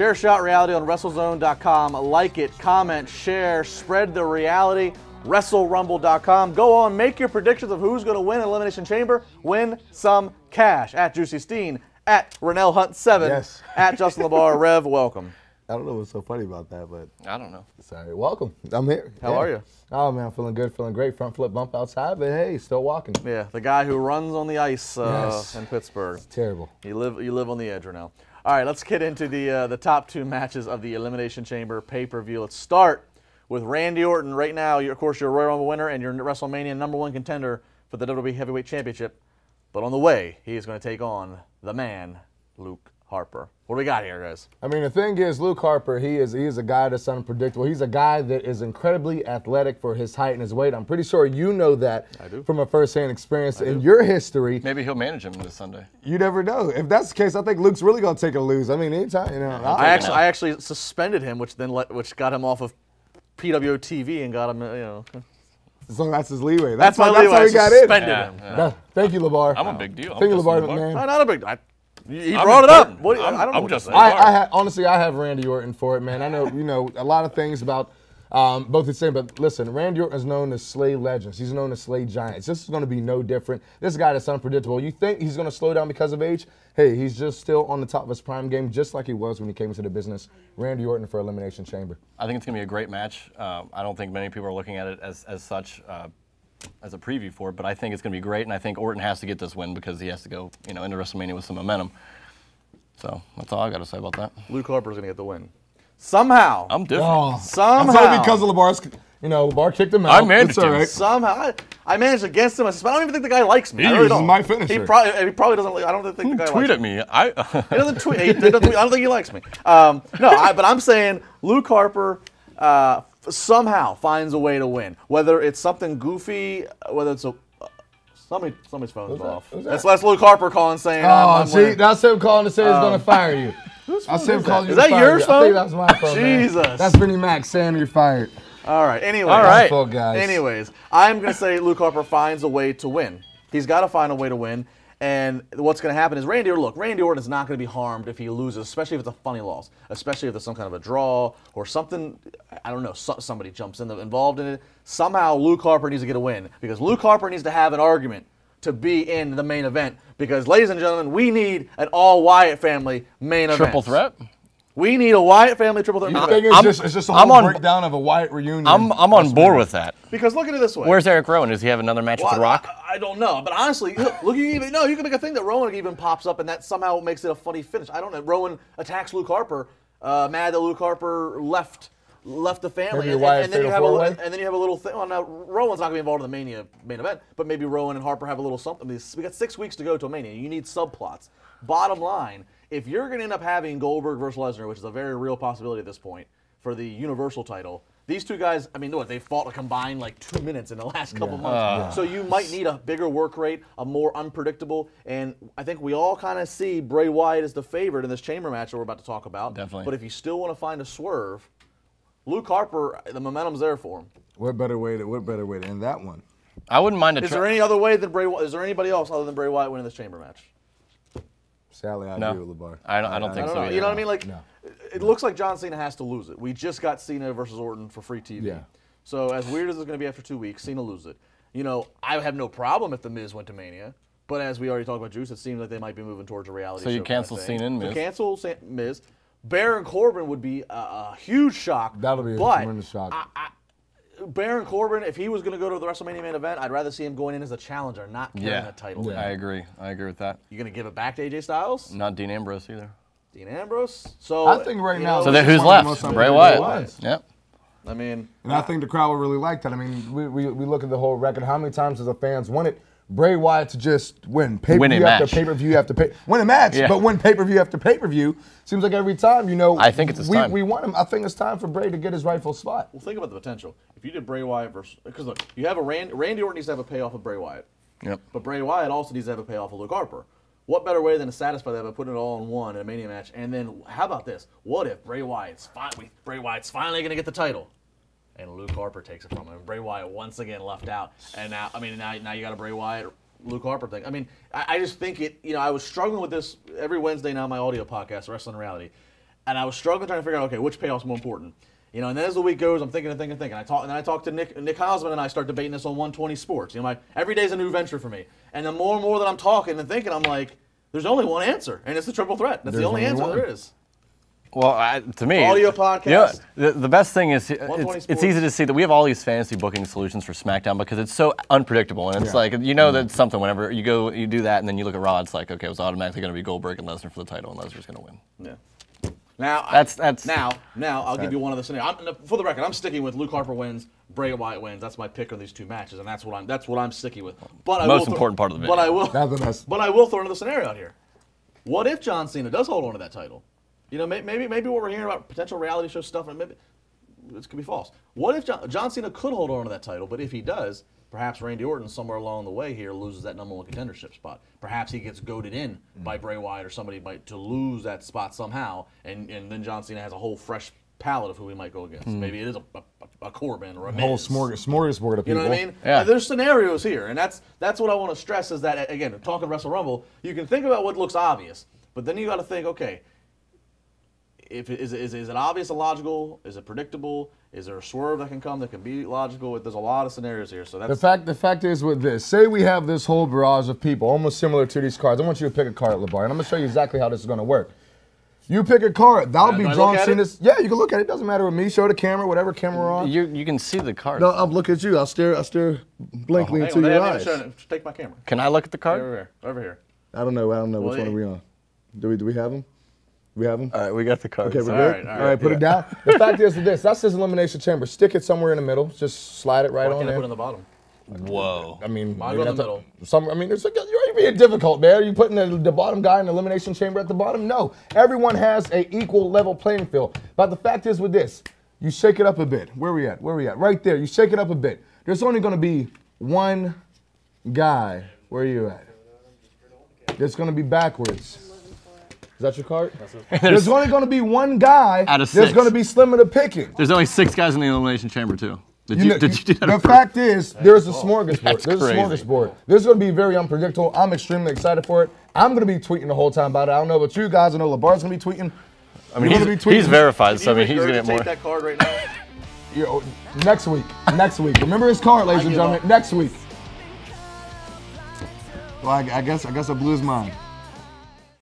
Share Shot Reality on WrestleZone.com. Like it, comment, share, spread the reality. WrestleRumble.com. Go on, make your predictions of who's going to win Elimination Chamber. Win some cash. At Juicy Steen, at Renell Hunt 7, yes. At Justin LeBar. Rev, welcome. I don't know what's so funny about that, but I don't know. Sorry, welcome. I'm here. How are you? Oh man, feeling good, feeling great. Front flip bump outside, but hey, still walking. Yeah, the guy who runs on the ice yes. in Pittsburgh. It's terrible. You live on the edge right now. All right, let's get into the top 2 matches of the Elimination Chamber pay-per-view. Let's start with Randy Orton. Right now, of course, you're a Royal Rumble winner and you're WrestleMania #1 contender for the WWE Heavyweight Championship. But on the way, he is going to take on the man, Luke Harper. What do we got here, guys? I mean, the thing is, Luke Harper, he is a guy that's unpredictable. He's a guy that is incredibly athletic for his height and his weight. I'm pretty sure you know that from a first-hand experience in your history. Maybe he'll manage him this Sunday. You never know. If that's the case, I think Luke's really going to take a lose. I mean, anytime, you know. I actually suspended him, which got him off of PWTV and got him, you know. So that's his leeway. That's my leeway. How he got in. Yeah. Thank you, LeBar. I'm a big deal. Thank you, LeBar, man. Not a big deal. He brought it up. What, I don't know. Honestly, I have Randy Orton for it, man. I know, a lot of things about both the same, but listen, Randy Orton is known to slay legends. He's known to slay giants. This is going to be no different. This guy that's unpredictable. You think he's going to slow down because of age? Hey, he's just still on the top of his prime game, just like he was when he came into the business. Randy Orton for Elimination Chamber. I think it's going to be a great match. I don't think many people are looking at it as such. As a preview for it, but I think it's going to be great, and I think Orton has to get this win because he has to go, into WrestleMania with some momentum. So that's all I got to say about that. Luke Harper's going to get the win. Somehow. I'm different. Oh, somehow. That's only because of LeBar's, LeBar kicked him out. I managed him. Right. Somehow. I managed against him. I don't even think the guy likes me. He uses my finisher. He probably doesn't. I don't think the guy tweet likes at me. He doesn't tweet. I don't think he likes me. But I'm saying Luke Harper somehow finds a way to win. Whether it's something goofy, whether it's somebody's phone's off. That's Luke Harper calling saying. Oh, see, that's him calling to say he's going to fire you. That's him calling you. Is that your phone? I think that's my phone. Jesus. Man. That's Vinnie Mac saying you're fired. All right. Anyway. All right. Anyways, I'm going to say Luke Harper finds a way to win. He's got to find a way to win. And what's going to happen is Randy Orton is not going to be harmed if he loses, especially if it's a funny loss, especially if there's some kind of a draw or something, I don't know, somebody jumps involved in it. Somehow Luke Harper needs to get a win because Luke Harper needs to have an argument to be in the main event because, ladies and gentlemen, we need an all-Wyatt family main event. Triple threat? We need a Wyatt family triple threat. It's just a whole breakdown of a Wyatt reunion. I'm on board with that. Because look at it this way. Where's Eric Rowan? Does he have another match with The Rock? I don't know. But honestly, look, you can make a thing that Rowan even pops up and that somehow makes it a funny finish. I don't know. Rowan attacks Luke Harper, mad that Luke Harper left the family. And then you have a little thing. Well, now, Rowan's not going to be involved in the Mania main event, but maybe Rowan and Harper have a little something. We got 6 weeks to go to a Mania. You need subplots. Bottom line, if you're going to end up having Goldberg versus Lesnar, which is a very real possibility at this point, for the Universal title, these two guys, they fought a combined 2 minutes in the last couple months. So you might need a bigger work rate, a more unpredictable, and I think we all kind of see Bray Wyatt as the favorite in this chamber match that we're about to talk about. Definitely. But if you still want to find a swerve, Luke Harper, the momentum's there for him. What better way to end that one? I wouldn't mind a Is there any other way than Bray Wyatt? Is there anybody else other than Bray Wyatt winning this chamber match? Sadly, I agree with LeBar. I don't think so either. You know what I mean? It looks like John Cena has to lose it. We just got Cena versus Orton for free TV. Yeah. So as weird as it's going to be after 2 weeks, Cena loses it. I have no problem if The Miz went to Mania. But as we already talked about Juice, it seems like they might be moving towards a reality show. So you cancel Cena and Miz? Cancel Miz. Baron Corbin would be a huge shock. That'll be a tremendous shock. Baron Corbin, if he was going to go to the WrestleMania main event, I'd rather see him going in as a challenger, not carrying a title. Yeah. I agree with that. You going to give it back to AJ Styles? Not Dean Ambrose either. Dean Ambrose? So I think right now. So then who's left? Bray Wyatt. Yep. And I think the crowd would really like that. We look at the whole record. How many times has the fans won it? Bray Wyatt to just win pay-per-view after pay-per-view after win a match, but win pay-per-view after pay-per-view. Seems like every time, I think it's his time. We want him. I think it's time for Bray to get his rightful spot. Well, think about the potential. If you did Bray Wyatt versus, because look, you have Randy Orton needs to have a payoff of Bray Wyatt. Yep. But Bray Wyatt also needs to have a payoff of Luke Harper. What better way than to satisfy that by putting it all in one in a Mania match? And then how about this? What if Bray Wyatt's finally going to get the title? And Luke Harper takes it from him. Bray Wyatt once again left out. And now you got a Bray Wyatt, Luke Harper thing. I just think I was struggling with this every Wednesday now on my audio podcast, Wrestling Reality. and I was struggling trying to figure out, okay, which payoff's more important? You know, and then as the week goes, I'm thinking. I talk to Nick Hausman, and I start debating this on 120 Sports. You know, every day's a new venture for me. And the more and more that I'm talking and thinking, I'm like, there's only one answer, and it's the triple threat. That's the only answer there is. Well, to me, audio podcast. You know, the best thing is it's easy to see that we have all these fantasy booking solutions for SmackDown because it's so unpredictable, and it's like you know that something whenever you do that, and then you look at Raw, it's like okay, it was automatically going to be Goldberg and Lesnar for the title, and Lesnar's going to win. Yeah. Now I'll give you one other scenario. For the record, I'm sticking with Luke Harper wins, Bray Wyatt wins. That's my pick on these two matches, and that's what I'm sticking with. But most important part of the video. But I will throw another scenario out here. What if John Cena does hold on to that title? You know, maybe what we're hearing about potential reality show stuff, and maybe this could be false. What if John Cena could hold on to that title, but if he does, perhaps Randy Orton somewhere along the way here loses that #1 contendership spot. Perhaps he gets goaded in by Bray Wyatt or somebody to lose that spot somehow, and then John Cena has a whole fresh palette of who he might go against. Maybe it is a Corbin or a Miz. Whole smorgasbord of people. You know what I mean? Yeah. There's scenarios here, and that's what I want to stress is that, again, talking Wrestle Rumble, you can think about what looks obvious, but then you got to think, okay, is it obvious and logical? Is it predictable? Is there a swerve that can come that can be logical? There's a lot of scenarios here. So that's the fact is with this. Say we have this whole barrage of people, almost similar to these cards. I want you to pick a card, LeBar, and I'm going to show you exactly how this is going to work. You pick a card. That'll be John Cena's. Yeah, you can look at it. It doesn't matter with me. Show the camera, whatever camera we're on. You can see the card. No, I'll look at you. I'll stare blankly into your eyes. Take my camera. Can I look at the card? Over here. I don't know. Which one are we on? Do we have them? We have them? All right, we got the cards. Okay, we're good? All right, put it down. The fact is this. That's his Elimination Chamber. Stick it somewhere in the middle. Just slide it right on there. Why can't I put it in the bottom? Whoa. I mean, mine go in the middle. You're being difficult, man. Are you putting the bottom guy in the Elimination Chamber at the bottom? No. Everyone has a equal level playing field. But the fact is with this, you shake it up a bit. Where we at? Right there. You shake it up a bit. There's only going to be one guy. Where are you at? It's going to be backwards. Is that your card? There's only going to be one guy out of 6. There's going to be slimmer to picking. There's only 6 guys in the Elimination Chamber, too. Did you do that? The fact is, there's a smorgasbord. That's There's crazy. a smorgasbord. This is going to be very unpredictable. I'm extremely excited for it. I'm going to be tweeting the whole time about it. I don't know about you guys. I know LeBar's going to be tweeting. I mean, he's verified, so I mean, he's going to get more. Take that card right now. Next week. Remember his card, ladies and gentlemen. Next week. Well, I guess I blew his mind.